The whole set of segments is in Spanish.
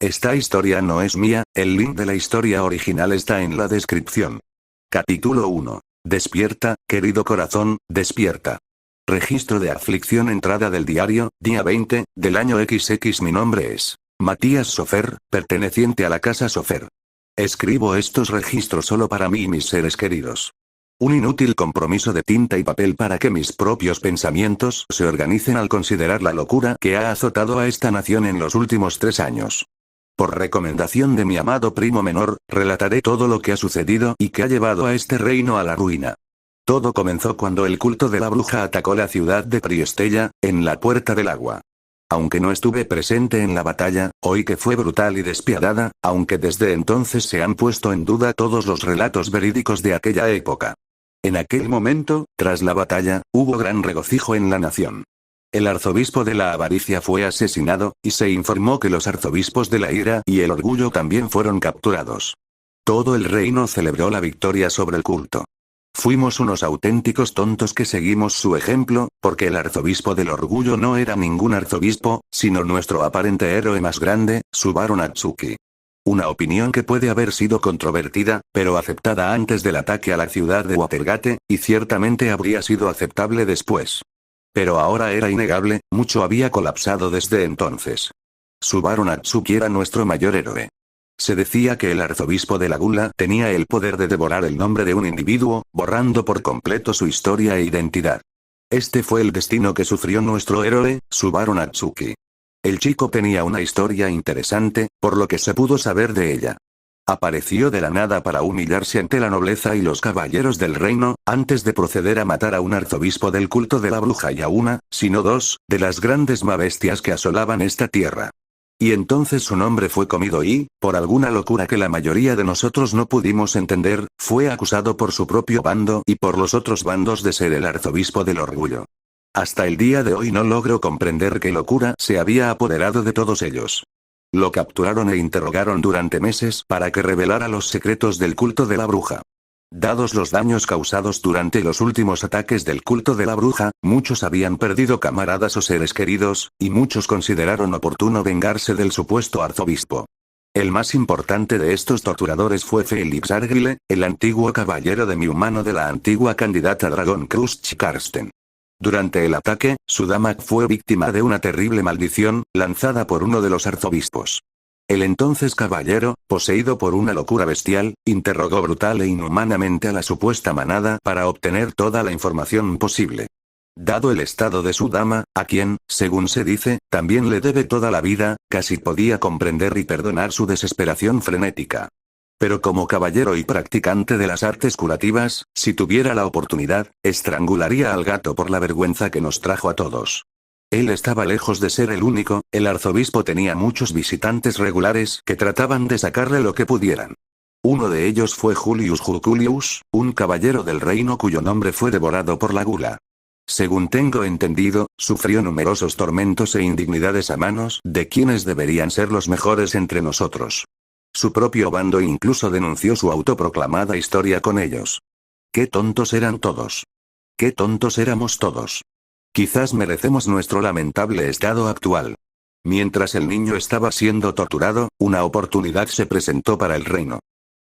Esta historia no es mía, el link de la historia original está en la descripción. Capítulo 1. Despierta, querido corazón, despierta. Registro de aflicción. Entrada del diario, día 20, del año XX. Mi nombre es Matías Sofer, perteneciente a la casa Sofer. Escribo estos registros solo para mí y mis seres queridos. Un inútil compromiso de tinta y papel para que mis propios pensamientos se organicen al considerar la locura que ha azotado a esta nación en los últimos 3 años. Por recomendación de mi amado primo menor, relataré todo lo que ha sucedido y que ha llevado a este reino a la ruina. Todo comenzó cuando el culto de la bruja atacó la ciudad de Priestella, en la Puerta del Agua. Aunque no estuve presente en la batalla, oí que fue brutal y despiadada, aunque desde entonces se han puesto en duda todos los relatos verídicos de aquella época. En aquel momento, tras la batalla, hubo gran regocijo en la nación. El arzobispo de la avaricia fue asesinado, y se informó que los arzobispos de la ira y el orgullo también fueron capturados. Todo el reino celebró la victoria sobre el culto. Fuimos unos auténticos tontos que seguimos su ejemplo, porque el arzobispo del orgullo no era ningún arzobispo, sino nuestro aparente héroe más grande, Subaru Natsuki. Una opinión que puede haber sido controvertida, pero aceptada antes del ataque a la ciudad de Watergate, y ciertamente habría sido aceptable después. Pero ahora era innegable, mucho había colapsado desde entonces. Subaru Natsuki era nuestro mayor héroe. Se decía que el arzobispo de la Gula tenía el poder de devorar el nombre de un individuo, borrando por completo su historia e identidad. Este fue el destino que sufrió nuestro héroe, Subaru Natsuki. El chico tenía una historia interesante, por lo que se pudo saber de ella. Apareció de la nada para humillarse ante la nobleza y los caballeros del reino, antes de proceder a matar a un arzobispo del culto de la bruja y a una, sino 2, de las grandes bestias que asolaban esta tierra. Y entonces su nombre fue comido y, por alguna locura que la mayoría de nosotros no pudimos entender, fue acusado por su propio bando y por los otros bandos de ser el arzobispo del orgullo. Hasta el día de hoy no logro comprender qué locura se había apoderado de todos ellos. Lo capturaron e interrogaron durante meses para que revelara los secretos del culto de la bruja. Dados los daños causados durante los últimos ataques del culto de la bruja, muchos habían perdido camaradas o seres queridos, y muchos consideraron oportuno vengarse del supuesto arzobispo. El más importante de estos torturadores fue Felix Argyle, el antiguo caballero de mi humano de la antigua candidata Dragon Crush Karsten. Durante el ataque, su dama fue víctima de una terrible maldición, lanzada por uno de los arzobispos. El entonces caballero, poseído por una locura bestial, interrogó brutal e inhumanamente a la supuesta manada para obtener toda la información posible. Dado el estado de su dama, a quien, según se dice, también le debe toda la vida, casi podía comprender y perdonar su desesperación frenética. Pero como caballero y practicante de las artes curativas, si tuviera la oportunidad, estrangularía al gato por la vergüenza que nos trajo a todos. Él estaba lejos de ser el único, el arzobispo tenía muchos visitantes regulares que trataban de sacarle lo que pudieran. Uno de ellos fue Julius Jurculius, un caballero del reino cuyo nombre fue devorado por la gula. Según tengo entendido, sufrió numerosos tormentos e indignidades a manos de quienes deberían ser los mejores entre nosotros. Su propio bando incluso denunció su autoproclamada historia con ellos. ¡Qué tontos eran todos! ¡Qué tontos éramos todos! Quizás merecemos nuestro lamentable estado actual. Mientras el niño estaba siendo torturado, una oportunidad se presentó para el reino.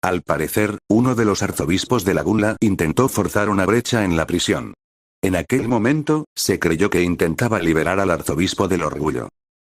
Al parecer, uno de los arzobispos de la Gula intentó forzar una brecha en la prisión. En aquel momento, se creyó que intentaba liberar al arzobispo del orgullo.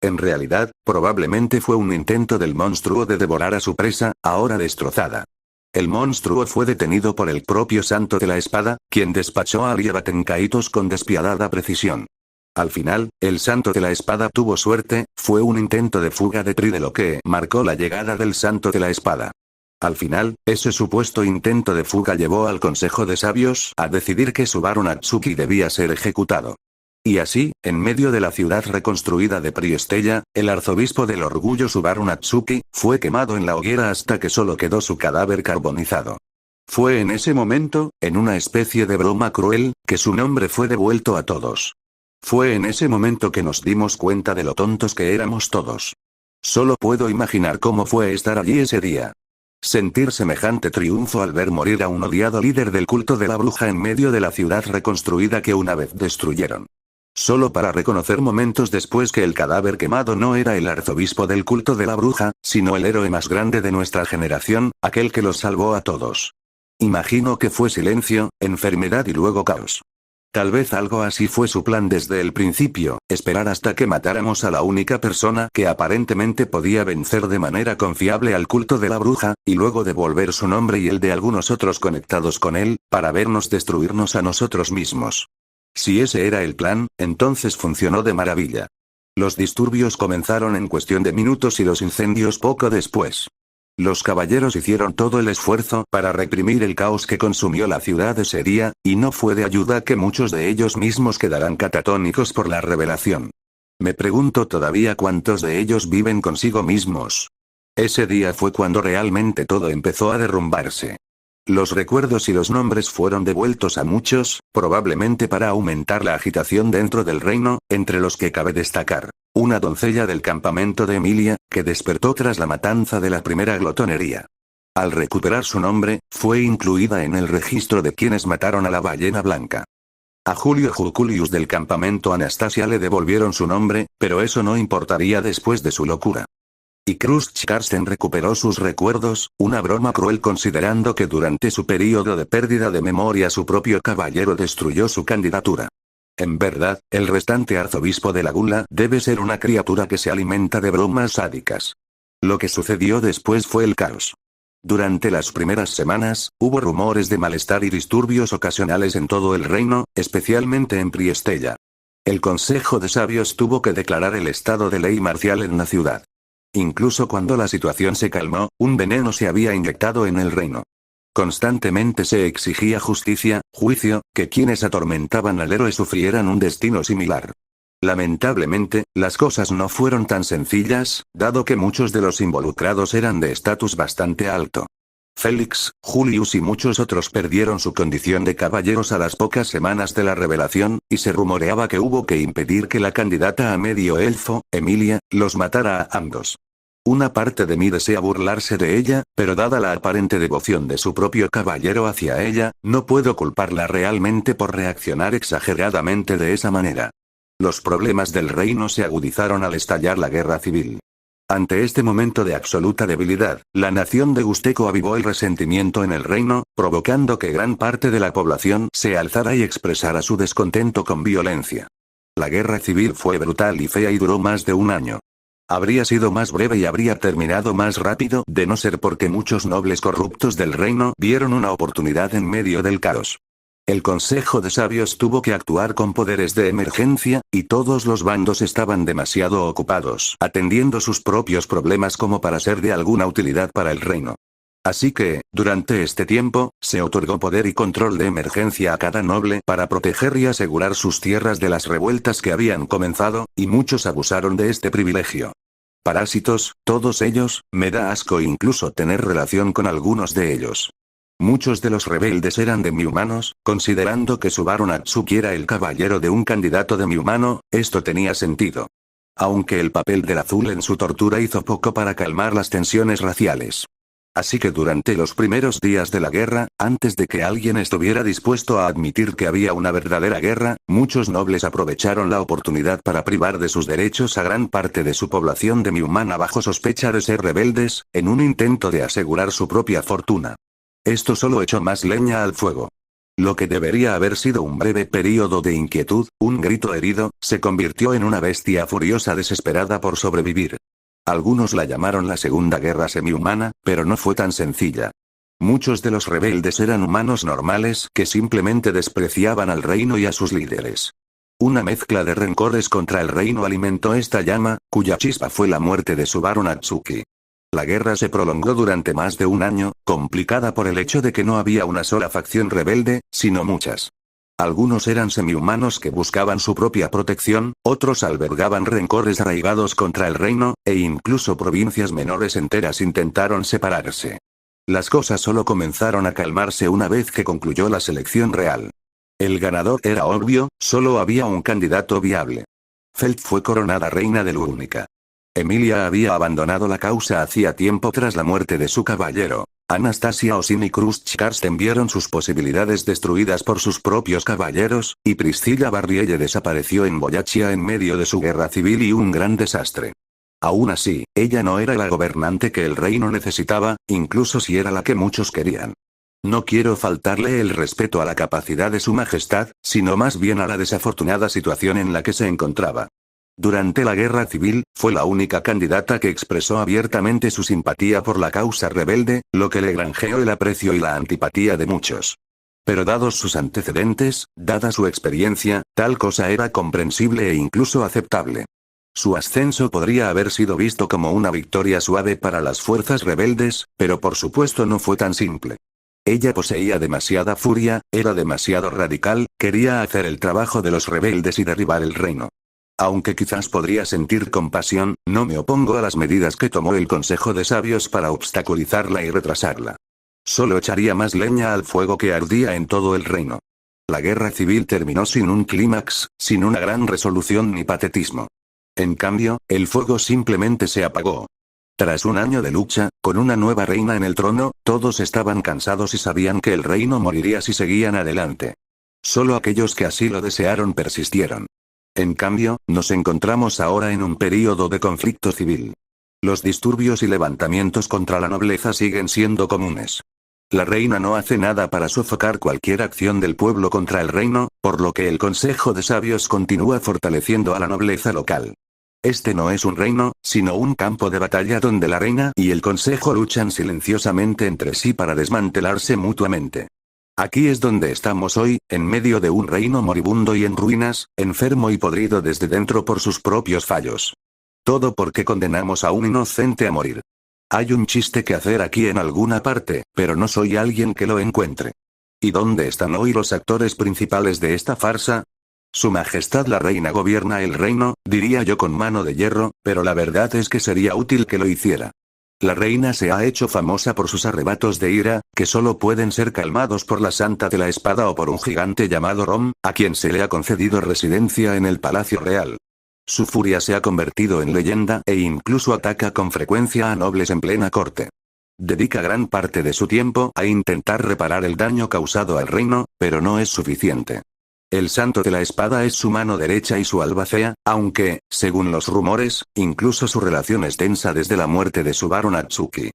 En realidad, probablemente fue un intento del monstruo de devorar a su presa, ahora destrozada. El monstruo fue detenido por el propio Santo de la Espada, quien despachó a Ariebatenkaitos con despiadada precisión. Al final, el Santo de la Espada tuvo suerte, fue un intento de fuga de Tri de lo que marcó la llegada del Santo de la Espada. Al final, ese supuesto intento de fuga llevó al Consejo de Sabios a decidir que Subaru Natsuki debía ser ejecutado. Y así, en medio de la ciudad reconstruida de Priestella, el arzobispo del orgullo Subaru Natsuki, fue quemado en la hoguera hasta que solo quedó su cadáver carbonizado. Fue en ese momento, en una especie de broma cruel, que su nombre fue devuelto a todos. Fue en ese momento que nos dimos cuenta de lo tontos que éramos todos. Solo puedo imaginar cómo fue estar allí ese día. Sentir semejante triunfo al ver morir a un odiado líder del culto de la bruja en medio de la ciudad reconstruida que una vez destruyeron. Solo para reconocer momentos después que el cadáver quemado no era el arzobispo del culto de la bruja, sino el héroe más grande de nuestra generación, aquel que los salvó a todos. Imagino que fue silencio, enfermedad y luego caos. Tal vez algo así fue su plan desde el principio, esperar hasta que matáramos a la única persona que aparentemente podía vencer de manera confiable al culto de la bruja, y luego devolver su nombre y el de algunos otros conectados con él, para vernos destruirnos a nosotros mismos. Si ese era el plan, entonces funcionó de maravilla. Los disturbios comenzaron en cuestión de minutos y los incendios poco después. Los caballeros hicieron todo el esfuerzo para reprimir el caos que consumió la ciudad ese día, y no fue de ayuda que muchos de ellos mismos quedaran catatónicos por la revelación. Me pregunto todavía cuántos de ellos viven consigo mismos. Ese día fue cuando realmente todo empezó a derrumbarse. Los recuerdos y los nombres fueron devueltos a muchos, probablemente para aumentar la agitación dentro del reino, entre los que cabe destacar una doncella del campamento de Emilia, que despertó tras la matanza de la primera glotonería. Al recuperar su nombre, fue incluida en el registro de quienes mataron a la ballena blanca. A Julio Juculius del campamento Anastasia le devolvieron su nombre, pero eso no importaría después de su locura. Y Krusty Karsten recuperó sus recuerdos, una broma cruel considerando que durante su periodo de pérdida de memoria su propio caballero destruyó su candidatura. En verdad, el restante arzobispo de la Gula debe ser una criatura que se alimenta de bromas sádicas. Lo que sucedió después fue el caos. Durante las primeras semanas, hubo rumores de malestar y disturbios ocasionales en todo el reino, especialmente en Priestella. El Consejo de Sabios tuvo que declarar el estado de ley marcial en la ciudad. Incluso cuando la situación se calmó, un veneno se había inyectado en el reino. Constantemente se exigía justicia, juicio, que quienes atormentaban al héroe sufrieran un destino similar. Lamentablemente, las cosas no fueron tan sencillas, dado que muchos de los involucrados eran de estatus bastante alto. Félix, Julius y muchos otros perdieron su condición de caballeros a las pocas semanas de la revelación, y se rumoreaba que hubo que impedir que la candidata a medio elfo, Emilia, los matara a ambos. Una parte de mí desea burlarse de ella, pero dada la aparente devoción de su propio caballero hacia ella, no puedo culparla realmente por reaccionar exageradamente de esa manera. Los problemas del reino se agudizaron al estallar la guerra civil. Ante este momento de absoluta debilidad, la nación de Gusteco avivó el resentimiento en el reino, provocando que gran parte de la población se alzara y expresara su descontento con violencia. La guerra civil fue brutal y fea y duró más de un año. Habría sido más breve y habría terminado más rápido de no ser porque muchos nobles corruptos del reino vieron una oportunidad en medio del caos. El Consejo de Sabios tuvo que actuar con poderes de emergencia, y todos los bandos estaban demasiado ocupados atendiendo sus propios problemas como para ser de alguna utilidad para el reino. Así que, durante este tiempo, se otorgó poder y control de emergencia a cada noble para proteger y asegurar sus tierras de las revueltas que habían comenzado, y muchos abusaron de este privilegio. Parásitos, todos ellos, me da asco incluso tener relación con algunos de ellos. Muchos de los rebeldes eran demi-humanos, considerando que Subaru Natsuki era el caballero de un candidato demi-humano, esto tenía sentido. Aunque el papel del azul en su tortura hizo poco para calmar las tensiones raciales. Así que durante los primeros días de la guerra, antes de que alguien estuviera dispuesto a admitir que había una verdadera guerra, muchos nobles aprovecharon la oportunidad para privar de sus derechos a gran parte de su población demi-humana bajo sospecha de ser rebeldes, en un intento de asegurar su propia fortuna. Esto solo echó más leña al fuego. Lo que debería haber sido un breve período de inquietud, un grito herido, se convirtió en una bestia furiosa desesperada por sobrevivir. Algunos la llamaron la Segunda Guerra Semihumana, pero no fue tan sencilla. Muchos de los rebeldes eran humanos normales que simplemente despreciaban al reino y a sus líderes. Una mezcla de rencores contra el reino alimentó esta llama, cuya chispa fue la muerte de Subaru Natsuki. La guerra se prolongó durante más de un año, complicada por el hecho de que no había una sola facción rebelde, sino muchas. Algunos eran semihumanos que buscaban su propia protección, otros albergaban rencores arraigados contra el reino, e incluso provincias menores enteras intentaron separarse. Las cosas solo comenzaron a calmarse una vez que concluyó la selección real. El ganador era obvio, solo había un candidato viable. Felt fue coronada reina de Lúnica. Emilia había abandonado la causa hacía tiempo tras la muerte de su caballero. Anastasia Osin y Krusty Karsten vieron sus posibilidades destruidas por sus propios caballeros, y Priscilla Barrielle desapareció en Boyachia en medio de su guerra civil y un gran desastre. Aún así, ella no era la gobernante que el reino necesitaba, incluso si era la que muchos querían. No quiero faltarle el respeto a la capacidad de su majestad, sino más bien a la desafortunada situación en la que se encontraba. Durante la guerra civil, fue la única candidata que expresó abiertamente su simpatía por la causa rebelde, lo que le granjeó el aprecio y la antipatía de muchos. Pero dados sus antecedentes, dada su experiencia, tal cosa era comprensible e incluso aceptable. Su ascenso podría haber sido visto como una victoria suave para las fuerzas rebeldes, pero por supuesto no fue tan simple. Ella poseía demasiada furia, era demasiado radical, quería hacer el trabajo de los rebeldes y derribar el reino. Aunque quizás podría sentir compasión, no me opongo a las medidas que tomó el Consejo de Sabios para obstaculizarla y retrasarla. Solo echaría más leña al fuego que ardía en todo el reino. La guerra civil terminó sin un clímax, sin una gran resolución ni patetismo. En cambio, el fuego simplemente se apagó. Tras un año de lucha, con una nueva reina en el trono, todos estaban cansados y sabían que el reino moriría si seguían adelante. Solo aquellos que así lo desearon persistieron. En cambio, nos encontramos ahora en un período de conflicto civil. Los disturbios y levantamientos contra la nobleza siguen siendo comunes. La reina no hace nada para sofocar cualquier acción del pueblo contra el reino, por lo que el Consejo de Sabios continúa fortaleciendo a la nobleza local. Este no es un reino, sino un campo de batalla donde la reina y el consejo luchan silenciosamente entre sí para desmantelarse mutuamente. Aquí es donde estamos hoy, en medio de un reino moribundo y en ruinas, enfermo y podrido desde dentro por sus propios fallos. Todo porque condenamos a un inocente a morir. Hay un chiste que hacer aquí en alguna parte, pero no soy alguien que lo encuentre. ¿Y dónde están hoy los actores principales de esta farsa? Su Majestad la Reina gobierna el reino, diría yo con mano de hierro, pero la verdad es que sería útil que lo hiciera. La reina se ha hecho famosa por sus arrebatos de ira, que solo pueden ser calmados por la Santa de la Espada o por un gigante llamado Rom, a quien se le ha concedido residencia en el Palacio Real. Su furia se ha convertido en leyenda e incluso ataca con frecuencia a nobles en plena corte. Dedica gran parte de su tiempo a intentar reparar el daño causado al reino, pero no es suficiente. El Santo de la Espada es su mano derecha y su albacea, aunque, según los rumores, incluso su relación es tensa desde la muerte de Subaru Natsuki.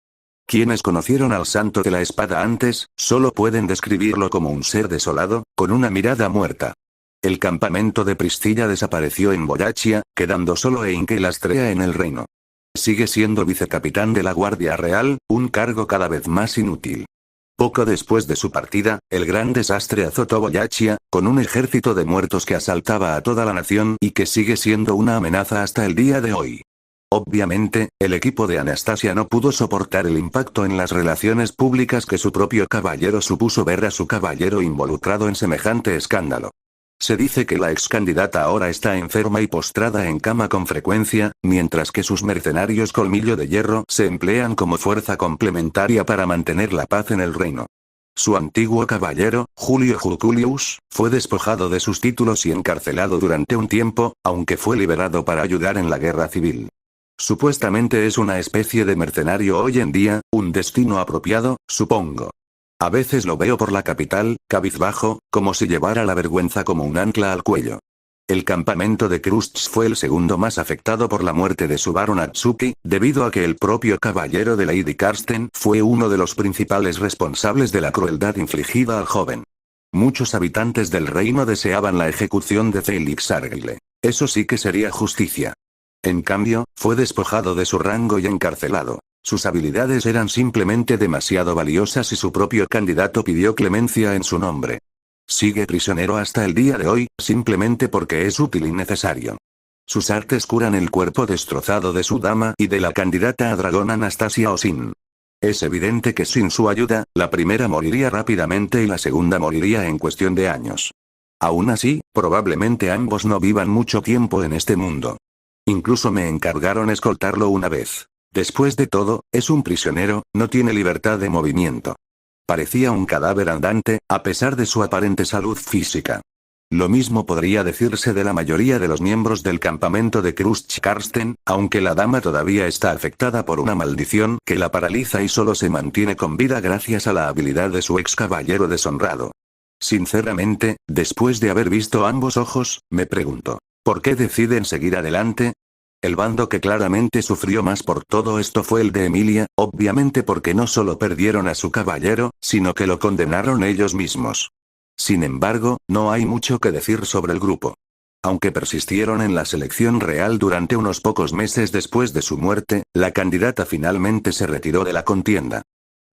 Quienes conocieron al Santo de la Espada antes, solo pueden describirlo como un ser desolado, con una mirada muerta. El campamento de Priscilla desapareció en Boyachia, quedando solo Einke Lastrea en el reino. Sigue siendo vicecapitán de la Guardia Real, un cargo cada vez más inútil. Poco después de su partida, el gran desastre azotó Boyachia, con un ejército de muertos que asaltaba a toda la nación y que sigue siendo una amenaza hasta el día de hoy. Obviamente, el equipo de Anastasia no pudo soportar el impacto en las relaciones públicas que su propio caballero supuso ver a su caballero involucrado en semejante escándalo. Se dice que la ex candidata ahora está enferma y postrada en cama con frecuencia, mientras que sus mercenarios Colmillo de Hierro se emplean como fuerza complementaria para mantener la paz en el reino. Su antiguo caballero, Julio Juculius, fue despojado de sus títulos y encarcelado durante un tiempo, aunque fue liberado para ayudar en la guerra civil. Supuestamente es una especie de mercenario hoy en día, un destino apropiado, supongo. A veces lo veo por la capital, cabizbajo, como si llevara la vergüenza como un ancla al cuello. El campamento de Krusty fue el segundo más afectado por la muerte de Subaru Natsuki, debido a que el propio caballero de Lady Karsten fue uno de los principales responsables de la crueldad infligida al joven. Muchos habitantes del reino deseaban la ejecución de Felix Argyle. Eso sí que sería justicia. En cambio, fue despojado de su rango y encarcelado. Sus habilidades eran simplemente demasiado valiosas y su propio candidato pidió clemencia en su nombre. Sigue prisionero hasta el día de hoy, simplemente porque es útil y necesario. Sus artes curan el cuerpo destrozado de su dama y de la candidata a dragón Anastasia Osin. Es evidente que sin su ayuda, la primera moriría rápidamente y la segunda moriría en cuestión de años. Aún así, probablemente ambos no vivan mucho tiempo en este mundo. Incluso me encargaron escoltarlo una vez. Después de todo, es un prisionero, no tiene libertad de movimiento. Parecía un cadáver andante, a pesar de su aparente salud física. Lo mismo podría decirse de la mayoría de los miembros del campamento de Karsten, aunque la dama todavía está afectada por una maldición que la paraliza y solo se mantiene con vida gracias a la habilidad de su ex caballero deshonrado. Sinceramente, después de haber visto ambos ojos, me pregunto, ¿por qué deciden seguir adelante? El bando que claramente sufrió más por todo esto fue el de Emilia, obviamente porque no solo perdieron a su caballero, sino que lo condenaron ellos mismos. Sin embargo, no hay mucho que decir sobre el grupo. Aunque persistieron en la selección real durante unos pocos meses después de su muerte, la candidata finalmente se retiró de la contienda.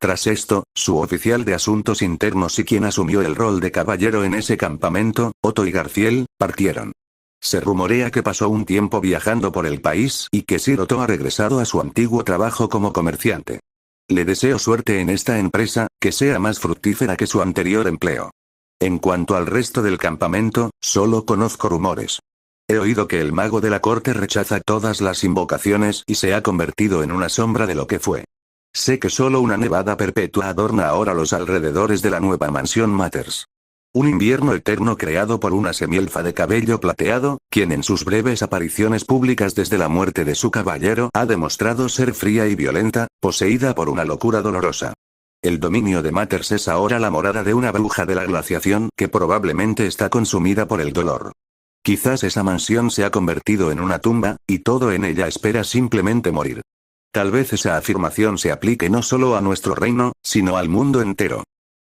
Tras esto, su oficial de asuntos internos y quien asumió el rol de caballero en ese campamento, Otto y Garfiel, partieron. Se rumorea que pasó un tiempo viajando por el país y que Sir Otto ha regresado a su antiguo trabajo como comerciante. Le deseo suerte en esta empresa, que sea más fructífera que su anterior empleo. En cuanto al resto del campamento, solo conozco rumores. He oído que el mago de la corte rechaza todas las invocaciones y se ha convertido en una sombra de lo que fue. Sé que solo una nevada perpetua adorna ahora los alrededores de la nueva mansión Matters. Un invierno eterno creado por una semielfa de cabello plateado, quien en sus breves apariciones públicas desde la muerte de su caballero ha demostrado ser fría y violenta, poseída por una locura dolorosa. El dominio de Matters es ahora la morada de una bruja de la glaciación que probablemente está consumida por el dolor. Quizás esa mansión se ha convertido en una tumba, y todo en ella espera simplemente morir. Tal vez esa afirmación se aplique no solo a nuestro reino, sino al mundo entero.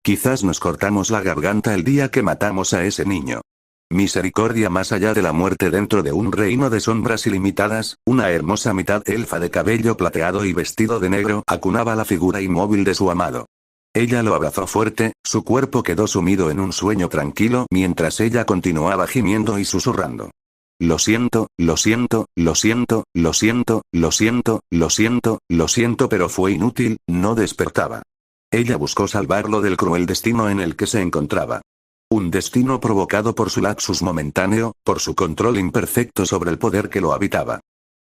Quizás nos cortamos la garganta el día que matamos a ese niño. Misericordia más allá de la muerte dentro de un reino de sombras ilimitadas, una hermosa mitad elfa de cabello plateado y vestido de negro acunaba la figura inmóvil de su amado. Ella lo abrazó fuerte, su cuerpo quedó sumido en un sueño tranquilo mientras ella continuaba gimiendo y susurrando. Lo siento, lo siento, lo siento, lo siento, lo siento, lo siento, lo siento, pero fue inútil, no despertaba. Ella buscó salvarlo del cruel destino en el que se encontraba. Un destino provocado por su lapsus momentáneo, por su control imperfecto sobre el poder que lo habitaba.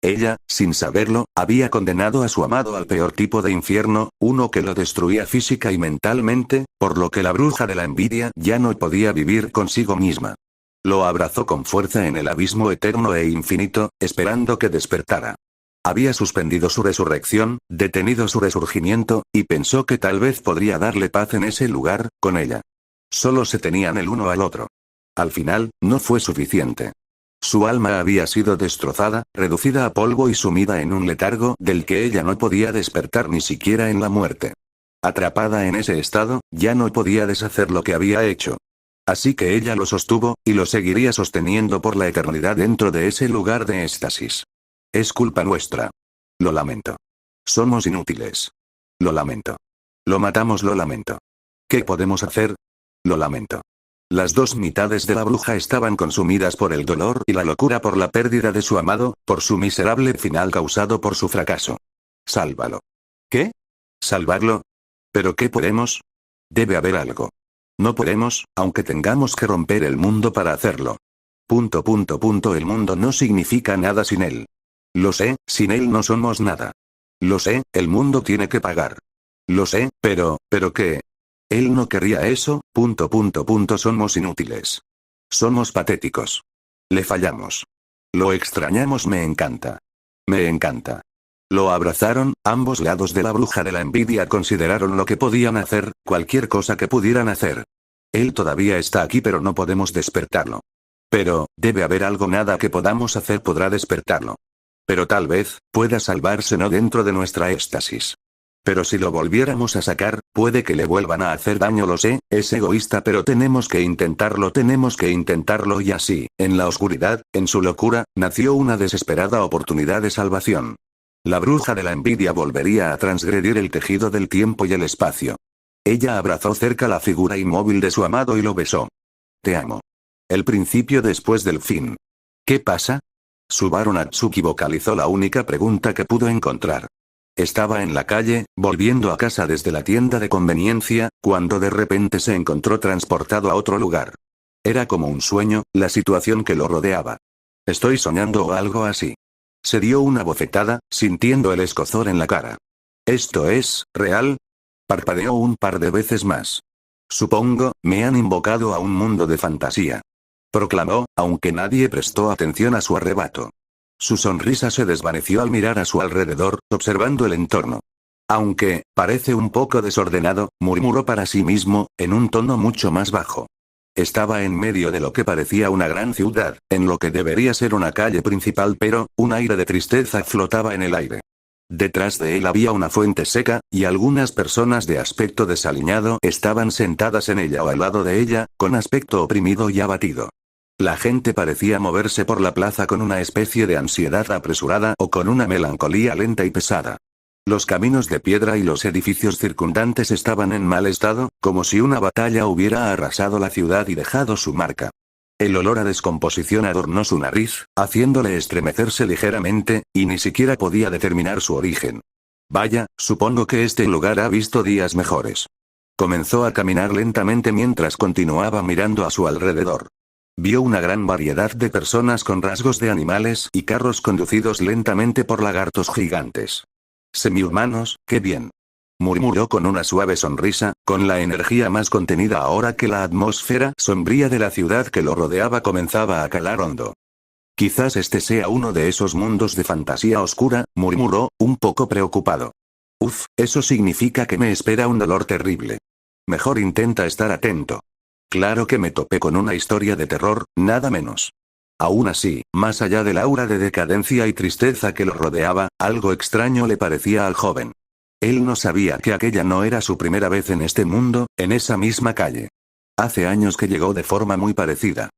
Ella, sin saberlo, había condenado a su amado al peor tipo de infierno, uno que lo destruía física y mentalmente, por lo que la bruja de la envidia ya no podía vivir consigo misma. Lo abrazó con fuerza en el abismo eterno e infinito, esperando que despertara. Había suspendido su resurrección, detenido su resurgimiento, y pensó que tal vez podría darle paz en ese lugar, con ella. Solo se tenían el uno al otro. Al final, no fue suficiente. Su alma había sido destrozada, reducida a polvo y sumida en un letargo del que ella no podía despertar ni siquiera en la muerte. Atrapada en ese estado, ya no podía deshacer lo que había hecho. Así que ella lo sostuvo, y lo seguiría sosteniendo por la eternidad dentro de ese lugar de éxtasis. Es culpa nuestra. Lo lamento. Somos inútiles. Lo lamento. Lo matamos, lo lamento. ¿Qué podemos hacer? Lo lamento. Las dos mitades de la bruja estaban consumidas por el dolor y la locura por la pérdida de su amado, por su miserable final causado por su fracaso. Sálvalo. ¿Qué? ¿Salvarlo? ¿Pero qué podemos? Debe haber algo. No podemos, aunque tengamos que romper el mundo para hacerlo. El mundo no significa nada sin él. Lo sé, sin él no somos nada. Lo sé, el mundo tiene que pagar. Lo sé, pero ¿qué? Él no querría eso, somos inútiles. Somos patéticos. Le fallamos. Lo extrañamos, me encanta. Me encanta. Lo abrazaron, ambos lados de la bruja de la envidia consideraron lo que podían hacer, cualquier cosa que pudieran hacer. Él todavía está aquí pero no podemos despertarlo. Pero, debe haber algo, nada que podamos hacer podrá despertarlo. Pero tal vez, pueda salvarse no dentro de nuestra éxtasis. Pero si lo volviéramos a sacar, puede que le vuelvan a hacer daño, lo sé, es egoísta pero tenemos que intentarlo y así, en la oscuridad, en su locura, nació una desesperada oportunidad de salvación. La bruja de la envidia volvería a transgredir el tejido del tiempo y el espacio. Ella abrazó cerca la figura inmóvil de su amado y lo besó. Te amo. El principio después del fin. ¿Qué pasa? Subaru Natsuki vocalizó la única pregunta que pudo encontrar. Estaba en la calle, volviendo a casa desde la tienda de conveniencia, cuando de repente se encontró transportado a otro lugar. Era como un sueño, la situación que lo rodeaba. Estoy soñando o algo así. Se dio una bofetada, sintiendo el escozor en la cara. ¿Esto es real? Parpadeó un par de veces más. Supongo, me han invocado a un mundo de fantasía. proclamó, aunque nadie prestó atención a su arrebato. Su sonrisa se desvaneció al mirar a su alrededor, observando el entorno. Aunque, parece un poco desordenado, murmuró para sí mismo, en un tono mucho más bajo. Estaba en medio de lo que parecía una gran ciudad, en lo que debería ser una calle principal, pero, un aire de tristeza flotaba en el aire. Detrás de él había una fuente seca, y algunas personas de aspecto desaliñado estaban sentadas en ella o al lado de ella, con aspecto oprimido y abatido. La gente parecía moverse por la plaza con una especie de ansiedad apresurada o con una melancolía lenta y pesada. Los caminos de piedra y los edificios circundantes estaban en mal estado, como si una batalla hubiera arrasado la ciudad y dejado su marca. El olor a descomposición adornó su nariz, haciéndole estremecerse ligeramente, y ni siquiera podía determinar su origen. Vaya, supongo que este lugar ha visto días mejores. Comenzó a caminar lentamente mientras continuaba mirando a su alrededor. Vio una gran variedad de personas con rasgos de animales y carros conducidos lentamente por lagartos gigantes. Semihumanos, qué bien. Murmuró con una suave sonrisa, con la energía más contenida ahora que la atmósfera sombría de la ciudad que lo rodeaba comenzaba a calar hondo. Quizás este sea uno de esos mundos de fantasía oscura, murmuró, un poco preocupado. Uf, eso significa que me espera un dolor terrible. Mejor intenta estar atento. Claro que me topé con una historia de terror, nada menos. Aún así, más allá del aura de decadencia y tristeza que lo rodeaba, algo extraño le parecía al joven. Él no sabía que aquella no era su primera vez en este mundo, en esa misma calle. Hace años que llegó de forma muy parecida.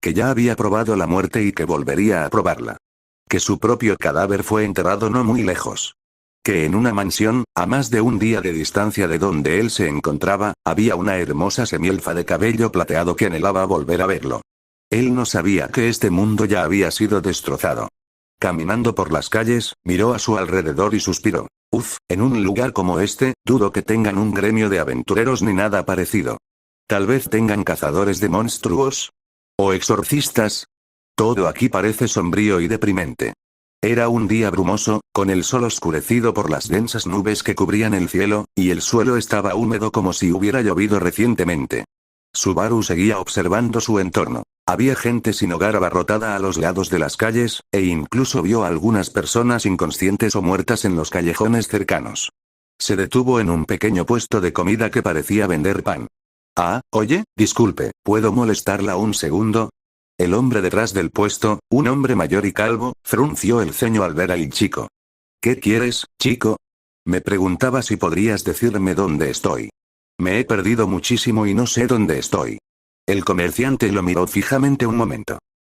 Que ya había probado la muerte y que volvería a probarla. Que su propio cadáver fue enterrado no muy lejos. Que en una mansión, a más de un día de distancia de donde él se encontraba, había una hermosa semielfa de cabello plateado que anhelaba volver a verlo. Él no sabía que este mundo ya había sido destrozado. Caminando por las calles, miró a su alrededor y suspiró. Uf, en un lugar como este, dudo que tengan un gremio de aventureros ni nada parecido. Tal vez tengan cazadores de monstruos. O exorcistas. Todo aquí parece sombrío y deprimente. Era un día brumoso, con el sol oscurecido por las densas nubes que cubrían el cielo, y el suelo estaba húmedo como si hubiera llovido recientemente. Subaru seguía observando su entorno. Había gente sin hogar abarrotada a los lados de las calles, e incluso vio a algunas personas inconscientes o muertas en los callejones cercanos. Se detuvo en un pequeño puesto de comida que parecía vender pan. Ah, oye, disculpe, ¿puedo molestarla un segundo? El hombre detrás del puesto, un hombre mayor y calvo, frunció el ceño al ver al chico. ¿Qué quieres, chico? Me preguntaba si podrías decirme dónde estoy. Me he perdido muchísimo y no sé dónde estoy. El comerciante lo miró fijamente un momento.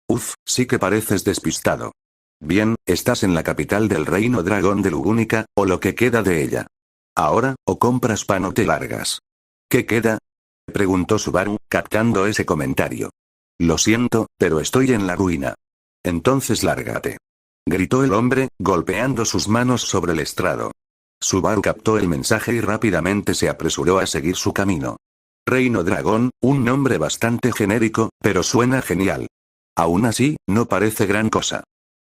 Uf, sí que pareces despistado. Bien, estás en la capital del reino dragón de Lugúnica, o lo que queda de ella. Ahora, o compras pan o te largas. ¿Qué queda? Preguntó Subaru, captando ese comentario. Lo siento, pero estoy en la ruina. Entonces lárgate. Gritó el hombre, golpeando sus manos sobre el estrado. Subaru captó el mensaje y rápidamente se apresuró a seguir su camino. Reino Dragón, un nombre bastante genérico, pero suena genial. Aún así, no parece gran cosa.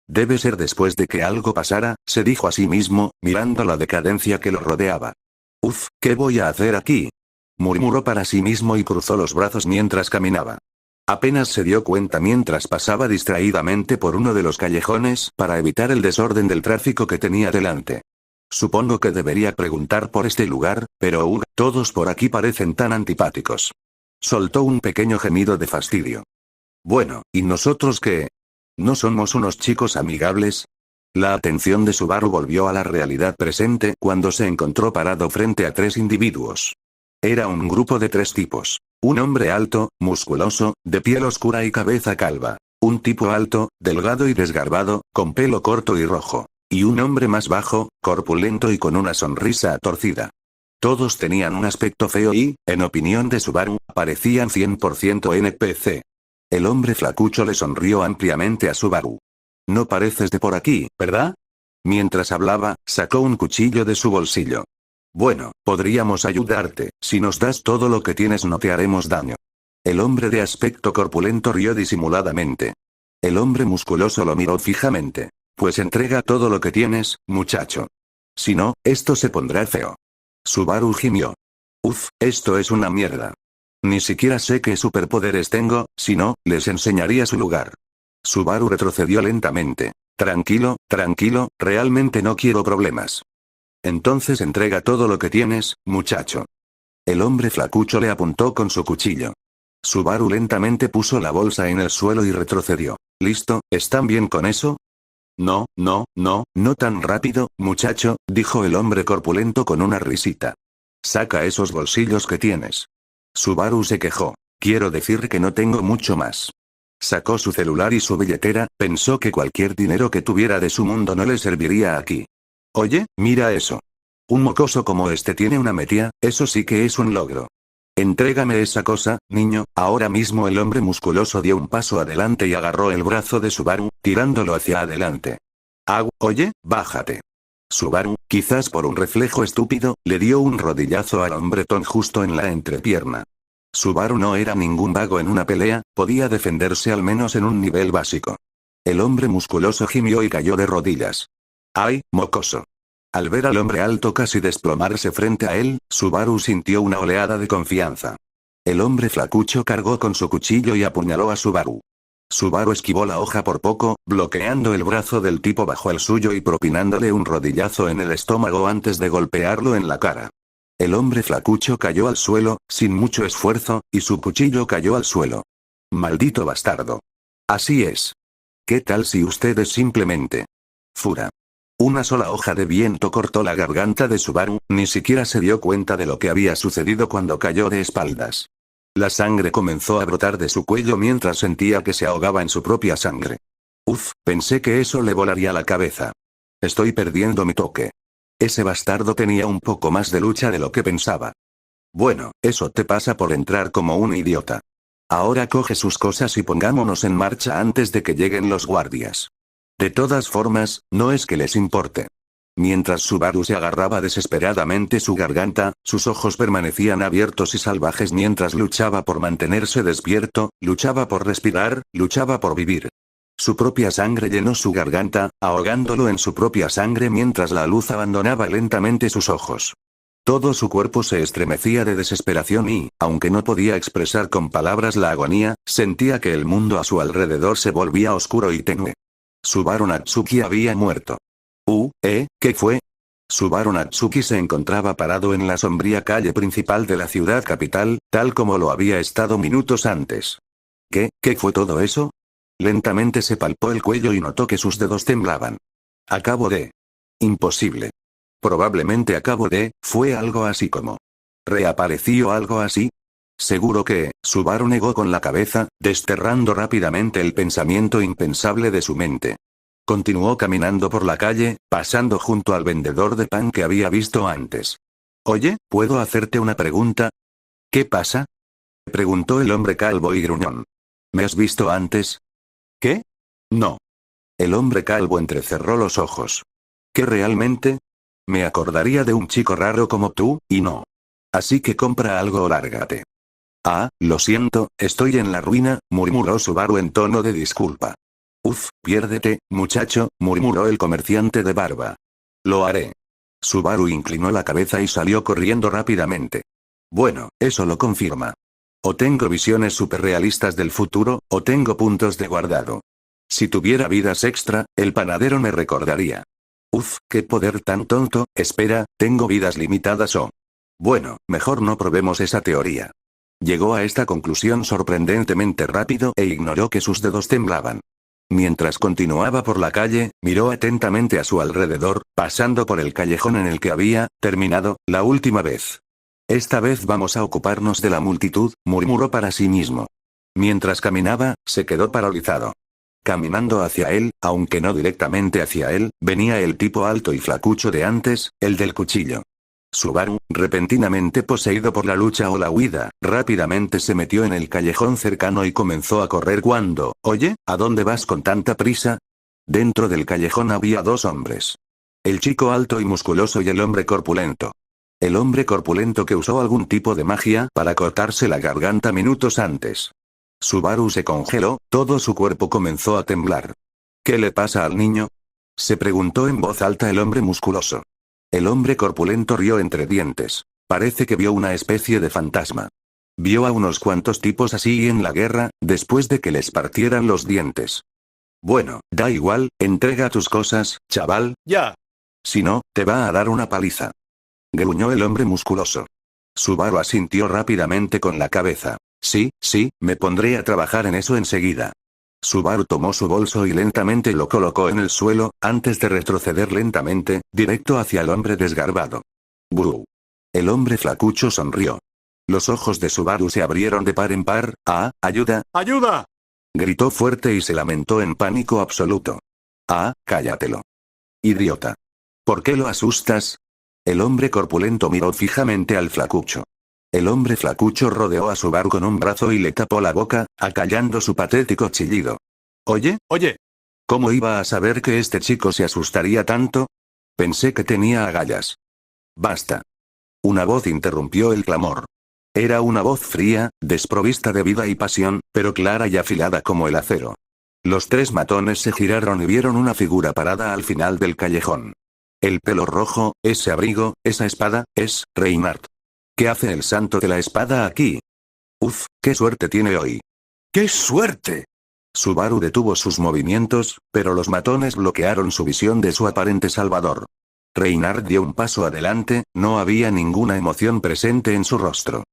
Debe ser después de que algo pasara, se dijo a sí mismo, mirando la decadencia que lo rodeaba. Uf, ¿qué voy a hacer aquí? Murmuró para sí mismo y cruzó los brazos mientras caminaba. Apenas se dio cuenta mientras pasaba distraídamente por uno de los callejones para evitar el desorden del tráfico que tenía delante. Supongo que debería preguntar por este lugar, pero todos por aquí parecen tan antipáticos. Soltó un pequeño gemido de fastidio. Bueno, ¿y nosotros qué? ¿No somos unos chicos amigables? La atención de Subaru volvió a la realidad presente cuando se encontró parado frente a tres individuos. Era un grupo de tres tipos. Un hombre alto, musculoso, de piel oscura y cabeza calva. Un tipo alto, delgado y desgarbado, con pelo corto y rojo. Y un hombre más bajo, corpulento y con una sonrisa torcida. Todos tenían un aspecto feo y, en opinión de Subaru, parecían 100% NPC. El hombre flacucho le sonrió ampliamente a Subaru. No pareces de por aquí, ¿verdad? Mientras hablaba, sacó un cuchillo de su bolsillo. Bueno, podríamos ayudarte, si nos das todo lo que tienes no te haremos daño. El hombre de aspecto corpulento rió disimuladamente. El hombre musculoso lo miró fijamente. Pues entrega todo lo que tienes, muchacho. Si no, esto se pondrá feo. Subaru gimió. Uf, esto es una mierda. Ni siquiera sé qué superpoderes tengo, si no, les enseñaría su lugar. Subaru retrocedió lentamente. Tranquilo, tranquilo, realmente no quiero problemas. Entonces entrega todo lo que tienes, muchacho. El hombre flacucho le apuntó con su cuchillo. Subaru lentamente puso la bolsa en el suelo y retrocedió. ¿Listo? ¿Están bien con eso? No, no, no, no tan rápido, muchacho, dijo el hombre corpulento con una risita. Saca esos bolsillos que tienes. Subaru se quejó. Quiero decir que no tengo mucho más. Sacó su celular y su billetera, pensó que cualquier dinero que tuviera de su mundo no le serviría aquí. Oye, mira eso. Un mocoso como este tiene una metía, eso sí que es un logro. Entrégame esa cosa, niño. Ahora mismo el hombre musculoso dio un paso adelante y agarró el brazo de Subaru, tirándolo hacia adelante. Oye, bájate. Subaru, quizás por un reflejo estúpido, le dio un rodillazo al hombretón justo en la entrepierna. Subaru no era ningún vago en una pelea, podía defenderse al menos en un nivel básico. El hombre musculoso gimió y cayó de rodillas. ¡Ay, mocoso! Al ver al hombre alto casi desplomarse frente a él, Subaru sintió una oleada de confianza. El hombre flacucho cargó con su cuchillo y apuñaló a Subaru. Subaru esquivó la hoja por poco, bloqueando el brazo del tipo bajo el suyo y propinándole un rodillazo en el estómago antes de golpearlo en la cara. El hombre flacucho cayó al suelo, sin mucho esfuerzo, y su cuchillo cayó al suelo. ¡Maldito bastardo! Así es. ¿Qué tal si usted es simplemente fura? Una sola hoja de viento cortó la garganta de Subaru, ni siquiera se dio cuenta de lo que había sucedido cuando cayó de espaldas. La sangre comenzó a brotar de su cuello mientras sentía que se ahogaba en su propia sangre. Uf, pensé que eso le volaría la cabeza. Estoy perdiendo mi toque. Ese bastardo tenía un poco más de lucha de lo que pensaba. Bueno, eso te pasa por entrar como un idiota. Ahora coge sus cosas y pongámonos en marcha antes de que lleguen los guardias. De todas formas, no es que les importe. Mientras Subaru se agarraba desesperadamente su garganta, sus ojos permanecían abiertos y salvajes mientras luchaba por mantenerse despierto, luchaba por respirar, luchaba por vivir. Su propia sangre llenó su garganta, ahogándolo en su propia sangre mientras la luz abandonaba lentamente sus ojos. Todo su cuerpo se estremecía de desesperación y, aunque no podía expresar con palabras la agonía, sentía que el mundo a su alrededor se volvía oscuro y tenue. Subaru Natsuki había muerto. ¿Qué fue? Subaru Natsuki se encontraba parado en la sombría calle principal de la ciudad capital, tal como lo había estado minutos antes. ¿Qué fue todo eso? Lentamente se palpó el cuello y notó que sus dedos temblaban. Imposible. Probablemente fue algo así como. ¿Reapareció algo así? Seguro que, Subaru negó con la cabeza, desterrando rápidamente el pensamiento impensable de su mente. Continuó caminando por la calle, pasando junto al vendedor de pan que había visto antes. Oye, ¿puedo hacerte una pregunta? ¿Qué pasa? Preguntó el hombre calvo y gruñón. ¿Me has visto antes? ¿Qué? No. El hombre calvo entrecerró los ojos. ¿Qué realmente? Me acordaría de un chico raro como tú, y no. Así que compra algo o lárgate. Lo siento, estoy en la ruina, murmuró Subaru en tono de disculpa. Piérdete, muchacho, murmuró el comerciante de barba. Lo haré. Subaru inclinó la cabeza y salió corriendo rápidamente. Bueno, eso lo confirma. O tengo visiones superrealistas del futuro, o tengo puntos de guardado. Si tuviera vidas extra, el panadero me recordaría. Qué poder tan tonto, espera, tengo vidas limitadas Bueno, mejor no probemos esa teoría. Llegó a esta conclusión sorprendentemente rápido e ignoró que sus dedos temblaban. Mientras continuaba por la calle, miró atentamente a su alrededor, pasando por el callejón en el que había terminado la última vez. Esta vez vamos a ocuparnos de la multitud, murmuró para sí mismo. Mientras caminaba, se quedó paralizado. Caminando hacia él, aunque no directamente hacia él, venía el tipo alto y flacucho de antes, el del cuchillo. Subaru, repentinamente poseído por la lucha o la huida, rápidamente se metió en el callejón cercano y comenzó a correr cuando, oye, ¿a dónde vas con tanta prisa? Dentro del callejón había dos hombres. El chico alto y musculoso y el hombre corpulento. El hombre corpulento que usó algún tipo de magia para cortarse la garganta minutos antes. Subaru se congeló, todo su cuerpo comenzó a temblar. ¿Qué le pasa al niño? Se preguntó en voz alta el hombre musculoso. El hombre corpulento rió entre dientes. Parece que vio una especie de fantasma. Vio a unos cuantos tipos así en la guerra, después de que les partieran los dientes. Bueno, da igual, entrega tus cosas, chaval. Ya. Si no, te va a dar una paliza. Gruñó el hombre musculoso. Subaru asintió rápidamente con la cabeza. Sí, me pondré a trabajar en eso enseguida. Subaru tomó su bolso y lentamente lo colocó en el suelo, antes de retroceder lentamente, directo hacia el hombre desgarbado. ¡Bú! El hombre flacucho sonrió. Los ojos de Subaru se abrieron de par en par. ¡Ah, ayuda! ¡Ayuda! Gritó fuerte y se lamentó en pánico absoluto. ¡Ah, cállatelo! ¡Idiota! ¿Por qué lo asustas? El hombre corpulento miró fijamente al flacucho. El hombre flacucho rodeó a Subaru con un brazo y le tapó la boca, acallando su patético chillido. Oye, ¿cómo iba a saber que este chico se asustaría tanto? Pensé que tenía agallas. Basta. Una voz interrumpió el clamor. Era una voz fría, desprovista de vida y pasión, pero clara y afilada como el acero. Los tres matones se giraron y vieron una figura parada al final del callejón. El pelo rojo, ese abrigo, esa espada, es Reinhardt. ¿Qué hace el santo de la espada aquí? Uf, qué suerte tiene hoy. ¡Qué suerte! Subaru detuvo sus movimientos, pero los matones bloquearon su visión de su aparente salvador. Reinhardt dio un paso adelante, no había ninguna emoción presente en su rostro.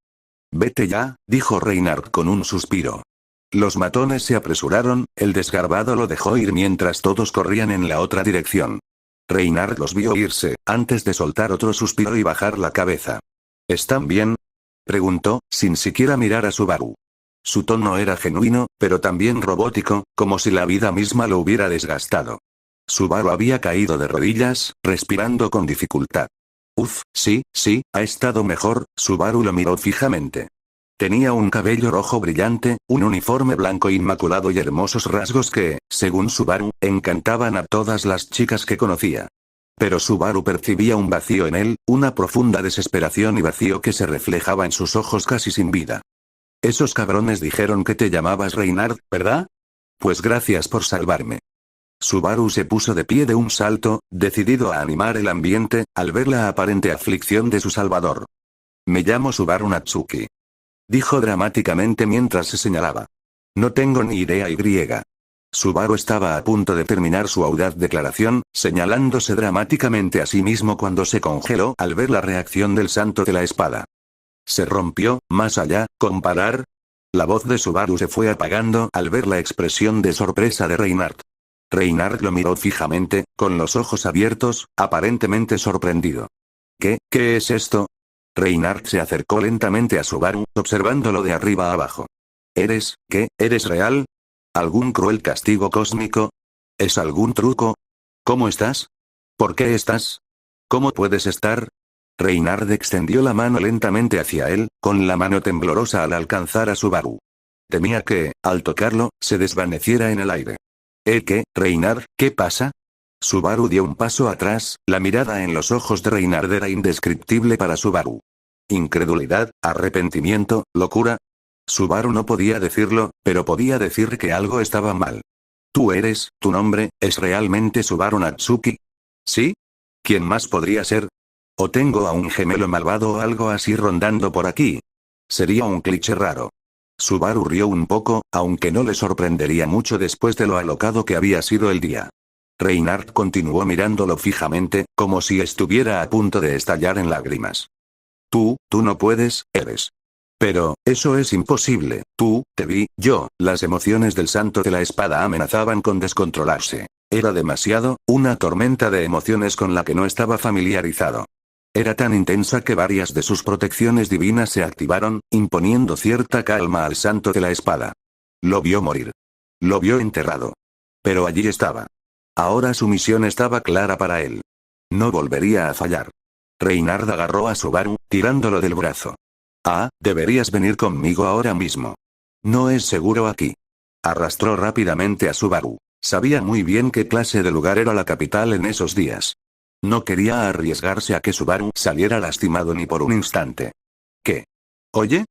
Vete ya, dijo Reinhardt con un suspiro. Los matones se apresuraron, el desgarbado lo dejó ir mientras todos corrían en la otra dirección. Reinhardt los vio irse, antes de soltar otro suspiro y bajar la cabeza. ¿Están bien? Preguntó, sin siquiera mirar a Subaru. Su tono era genuino, pero también robótico, como si la vida misma lo hubiera desgastado. Subaru había caído de rodillas, respirando con dificultad. Uf, sí, ha estado mejor. Subaru lo miró fijamente. Tenía un cabello rojo brillante, un uniforme blanco inmaculado y hermosos rasgos que, según Subaru, encantaban a todas las chicas que conocía. Pero Subaru percibía un vacío en él, una profunda desesperación y vacío que se reflejaba en sus ojos casi sin vida. Esos cabrones dijeron que te llamabas Reinhardt, ¿verdad? Pues gracias por salvarme. Subaru se puso de pie de un salto, decidido a animar el ambiente, al ver la aparente aflicción de su salvador. Me llamo Subaru Natsuki. Dijo dramáticamente mientras se señalaba. No tengo ni idea y. Subaru estaba a punto de terminar su audaz declaración, señalándose dramáticamente a sí mismo cuando se congeló al ver la reacción del santo de la espada. Se rompió, más allá, comparar. La voz de Subaru se fue apagando al ver la expresión de sorpresa de Reinhardt. Reinhardt lo miró fijamente, con los ojos abiertos, aparentemente sorprendido. ¿Qué es esto? Reinhardt se acercó lentamente a Subaru, observándolo de arriba a abajo. ¿Eres real? ¿Algún cruel castigo cósmico? ¿Es algún truco? ¿Cómo estás? ¿Por qué estás? ¿Cómo puedes estar? Reinhardt extendió la mano lentamente hacia él, con la mano temblorosa al alcanzar a Subaru. Temía que, al tocarlo, se desvaneciera en el aire. ¿Qué, Reinhardt, qué pasa? Subaru dio un paso atrás, la mirada en los ojos de Reinhardt era indescriptible para Subaru. Incredulidad, arrepentimiento, locura. Subaru no podía decirlo, pero podía decir que algo estaba mal. ¿Tu nombre, es realmente Subaru Natsuki? ¿Sí? ¿Quién más podría ser? ¿O tengo a un gemelo malvado o algo así rondando por aquí? Sería un cliché raro. Subaru rió un poco, aunque no le sorprendería mucho después de lo alocado que había sido el día. Reinhardt continuó mirándolo fijamente, como si estuviera a punto de estallar en lágrimas. Tú no puedes, eres. Pero, eso es imposible, te vi, yo. Las emociones del santo de la espada amenazaban con descontrolarse. Era demasiado, una tormenta de emociones con la que no estaba familiarizado. Era tan intensa que varias de sus protecciones divinas se activaron, imponiendo cierta calma al santo de la espada. Lo vio morir. Lo vio enterrado. Pero allí estaba. Ahora su misión estaba clara para él. No volvería a fallar. Reinhardt agarró a Subaru, tirándolo del brazo. Deberías venir conmigo ahora mismo. No es seguro aquí. Arrastró rápidamente a Subaru. Sabía muy bien qué clase de lugar era la capital en esos días. No quería arriesgarse a que Subaru saliera lastimado ni por un instante. ¿Qué? Oye,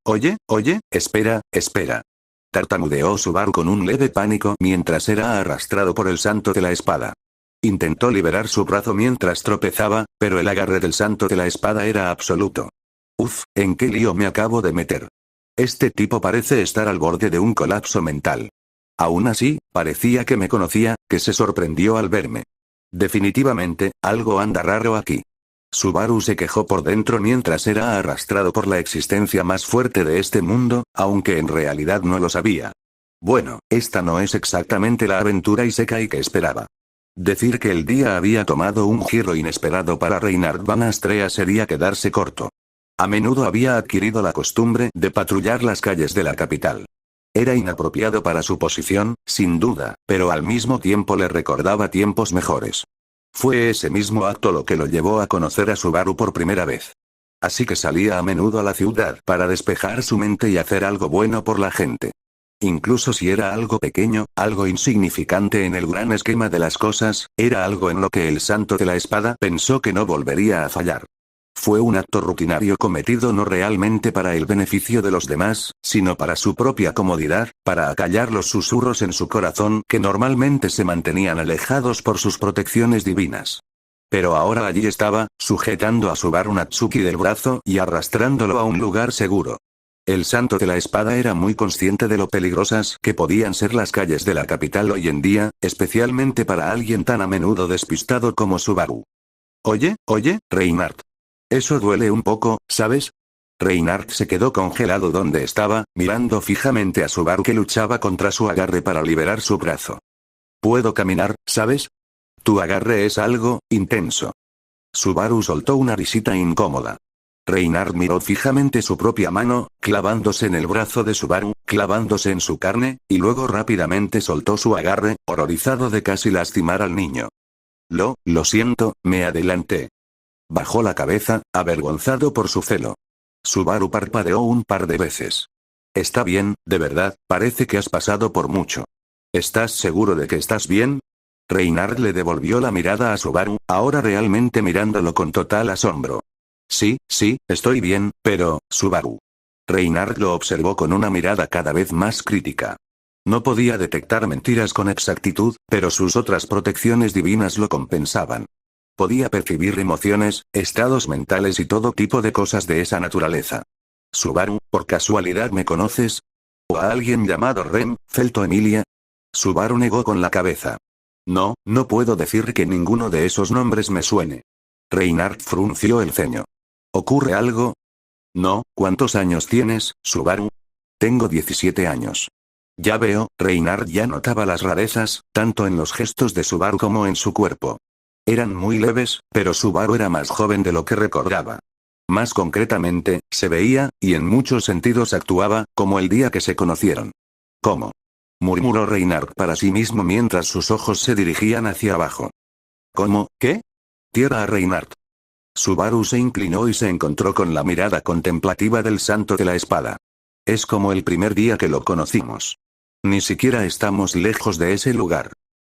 espera. Tartamudeó Subaru con un leve pánico mientras era arrastrado por el santo de la espada. Intentó liberar su brazo mientras tropezaba, pero el agarre del santo de la espada era absoluto. Uf, ¿en qué lío me acabo de meter? Este tipo parece estar al borde de un colapso mental. Aún así, parecía que me conocía, que se sorprendió al verme. Definitivamente, algo anda raro aquí. Subaru se quejó por dentro mientras era arrastrado por la existencia más fuerte de este mundo, aunque en realidad no lo sabía. Bueno, esta no es exactamente la aventura Isekai que esperaba. Decir que el día había tomado un giro inesperado para Reinhard Van Astrea sería quedarse corto. A menudo había adquirido la costumbre de patrullar las calles de la capital. Era inapropiado para su posición, sin duda, pero al mismo tiempo le recordaba tiempos mejores. Fue ese mismo acto lo que lo llevó a conocer a Subaru por primera vez. Así que salía a menudo a la ciudad para despejar su mente y hacer algo bueno por la gente. Incluso si era algo pequeño, algo insignificante en el gran esquema de las cosas, era algo en lo que el Santo de la Espada pensó que no volvería a fallar. Fue un acto rutinario cometido no realmente para el beneficio de los demás, sino para su propia comodidad, para acallar los susurros en su corazón que normalmente se mantenían alejados por sus protecciones divinas. Pero ahora allí estaba, sujetando a Subaru Natsuki del brazo y arrastrándolo a un lugar seguro. El Santo de la Espada era muy consciente de lo peligrosas que podían ser las calles de la capital hoy en día, especialmente para alguien tan a menudo despistado como Subaru. Oye, Reinhardt. Eso duele un poco, ¿sabes? Reinhardt se quedó congelado donde estaba, mirando fijamente a Subaru que luchaba contra su agarre para liberar su brazo. Puedo caminar, ¿sabes? Tu agarre es algo intenso. Subaru soltó una risita incómoda. Reinhard miró fijamente su propia mano, clavándose en el brazo de Subaru, clavándose en su carne, y luego rápidamente soltó su agarre, horrorizado de casi lastimar al niño. Lo siento, me adelanté. Bajó la cabeza, avergonzado por su celo. Subaru parpadeó un par de veces. Está bien, de verdad, parece que has pasado por mucho. ¿Estás seguro de que estás bien? Reinhard le devolvió la mirada a Subaru, ahora realmente mirándolo con total asombro. Sí, estoy bien, pero, Subaru. Reinhard lo observó con una mirada cada vez más crítica. No podía detectar mentiras con exactitud, pero sus otras protecciones divinas lo compensaban. Podía percibir emociones, estados mentales y todo tipo de cosas de esa naturaleza. Subaru, ¿por casualidad me conoces? ¿O a alguien llamado Rem, Felto Emilia? Subaru negó con la cabeza. No puedo decir que ninguno de esos nombres me suene. Reinhard frunció el ceño. ¿Ocurre algo? No, ¿cuántos años tienes, Subaru? Tengo 17 años. Ya veo, Reinhard ya notaba las rarezas, tanto en los gestos de Subaru como en su cuerpo. Eran muy leves, pero Subaru era más joven de lo que recordaba. Más concretamente, se veía, y en muchos sentidos actuaba, como el día que se conocieron. ¿Cómo? Murmuró Reinhard para sí mismo mientras sus ojos se dirigían hacia abajo. ¿Cómo, qué? Tierra a Reinhard. Subaru se inclinó y se encontró con la mirada contemplativa del Santo de la Espada. Es como el primer día que lo conocimos. Ni siquiera estamos lejos de ese lugar.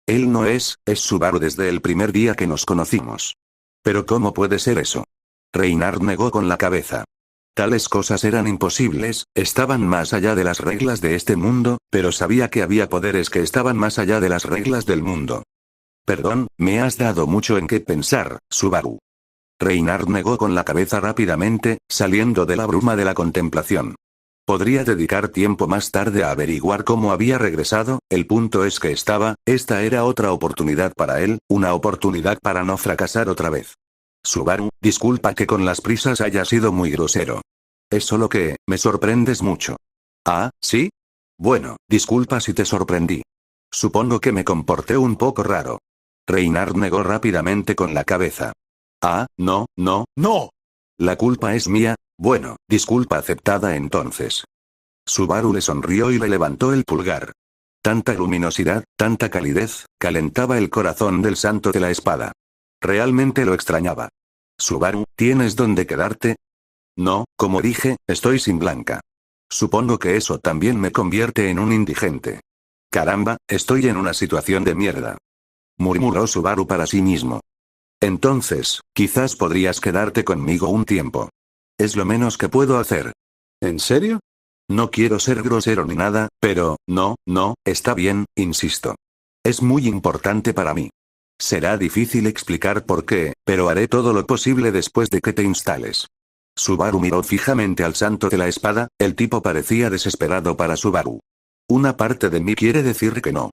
Él no es Subaru desde el primer día que nos conocimos. Pero ¿cómo puede ser eso? Reinhard negó con la cabeza. Tales cosas eran imposibles, estaban más allá de las reglas de este mundo, pero sabía que había poderes que estaban más allá de las reglas del mundo. Perdón, me has dado mucho en qué pensar, Subaru. Reinhard negó con la cabeza rápidamente, saliendo de la bruma de la contemplación. Podría dedicar tiempo más tarde a averiguar cómo había regresado, el punto es que esta era otra oportunidad para él, una oportunidad para no fracasar otra vez. Subaru, disculpa que con las prisas haya sido muy grosero. Es solo que, me sorprendes mucho. ¿Ah, sí? Bueno, disculpa si te sorprendí. Supongo que me comporté un poco raro. Reinhard negó rápidamente con la cabeza. Ah, no. La culpa es mía. Bueno, disculpa aceptada entonces. Subaru le sonrió y le levantó el pulgar. Tanta luminosidad, tanta calidez, calentaba el corazón del Santo de la Espada. Realmente lo extrañaba. Subaru, ¿tienes dónde quedarte? No, como dije, estoy sin Blanca. Supongo que eso también me convierte en un indigente. Caramba, estoy en una situación de mierda. Murmuró Subaru para sí mismo. Entonces, quizás podrías quedarte conmigo un tiempo. Es lo menos que puedo hacer. ¿En serio? No quiero ser grosero ni nada, pero, no, está bien, insisto. Es muy importante para mí. Será difícil explicar por qué, pero haré todo lo posible después de que te instales. Subaru miró fijamente al santo de la espada, el tipo parecía desesperado para Subaru. Una parte de mí quiere decir que no.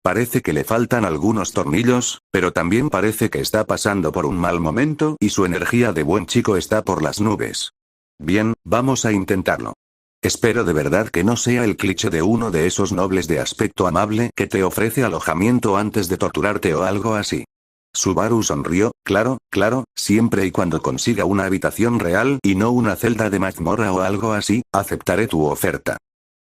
Parece que le faltan algunos tornillos, pero también parece que está pasando por un mal momento y su energía de buen chico está por las nubes. Bien, vamos a intentarlo. Espero de verdad que no sea el cliché de uno de esos nobles de aspecto amable que te ofrece alojamiento antes de torturarte o algo así. Subaru sonrió, claro, siempre y cuando consiga una habitación real y no una celda de mazmorra o algo así, aceptaré tu oferta.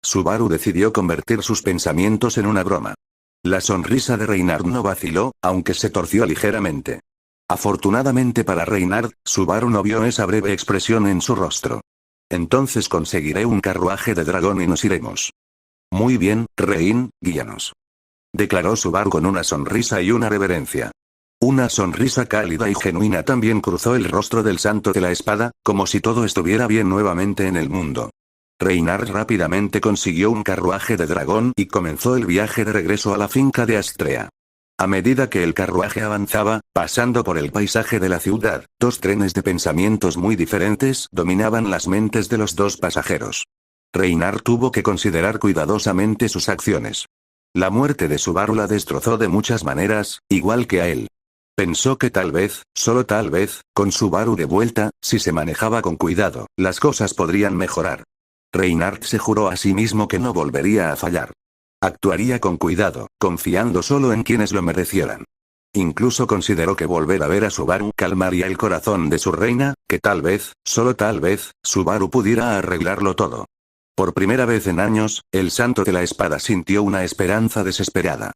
Subaru decidió convertir sus pensamientos en una broma. La sonrisa de Reinhard no vaciló, aunque se torció ligeramente. Afortunadamente para Reinhard, Subaru no vio esa breve expresión en su rostro. Entonces conseguiré un carruaje de dragón y nos iremos. Muy bien, Rein, guíanos. Declaró Subaru con una sonrisa y una reverencia. Una sonrisa cálida y genuina también cruzó el rostro del santo de la espada, como si todo estuviera bien nuevamente en el mundo. Reinhard rápidamente consiguió un carruaje de dragón y comenzó el viaje de regreso a la finca de Astrea. A medida que el carruaje avanzaba, pasando por el paisaje de la ciudad, dos trenes de pensamientos muy diferentes dominaban las mentes de los dos pasajeros. Reinhard tuvo que considerar cuidadosamente sus acciones. La muerte de Subaru la destrozó de muchas maneras, igual que a él. Pensó que tal vez, solo tal vez, con Subaru de vuelta, si se manejaba con cuidado, las cosas podrían mejorar. Reinhard se juró a sí mismo que no volvería a fallar. Actuaría con cuidado, confiando solo en quienes lo merecieran. Incluso consideró que volver a ver a Subaru calmaría el corazón de su reina, que tal vez, solo tal vez, Subaru pudiera arreglarlo todo. Por primera vez en años, el santo de la espada sintió una esperanza desesperada.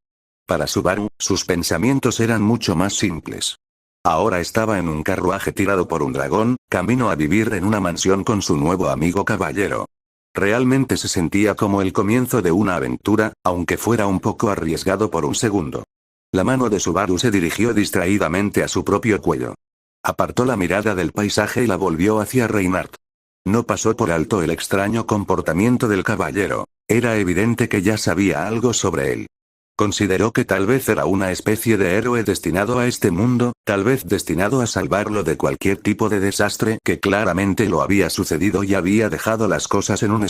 Para Subaru, sus pensamientos eran mucho más simples. Ahora estaba en un carruaje tirado por un dragón, camino a vivir en una mansión con su nuevo amigo caballero. Realmente se sentía como el comienzo de una aventura, aunque fuera un poco arriesgado por un segundo. La mano de Subaru se dirigió distraídamente a su propio cuello. Apartó la mirada del paisaje y la volvió hacia Reinhard. No pasó por alto el extraño comportamiento del caballero. Era evidente que ya sabía algo sobre él. Consideró que tal vez era una especie de héroe destinado a este mundo, tal vez destinado a salvarlo de cualquier tipo de desastre que claramente lo había sucedido y había dejado las cosas en un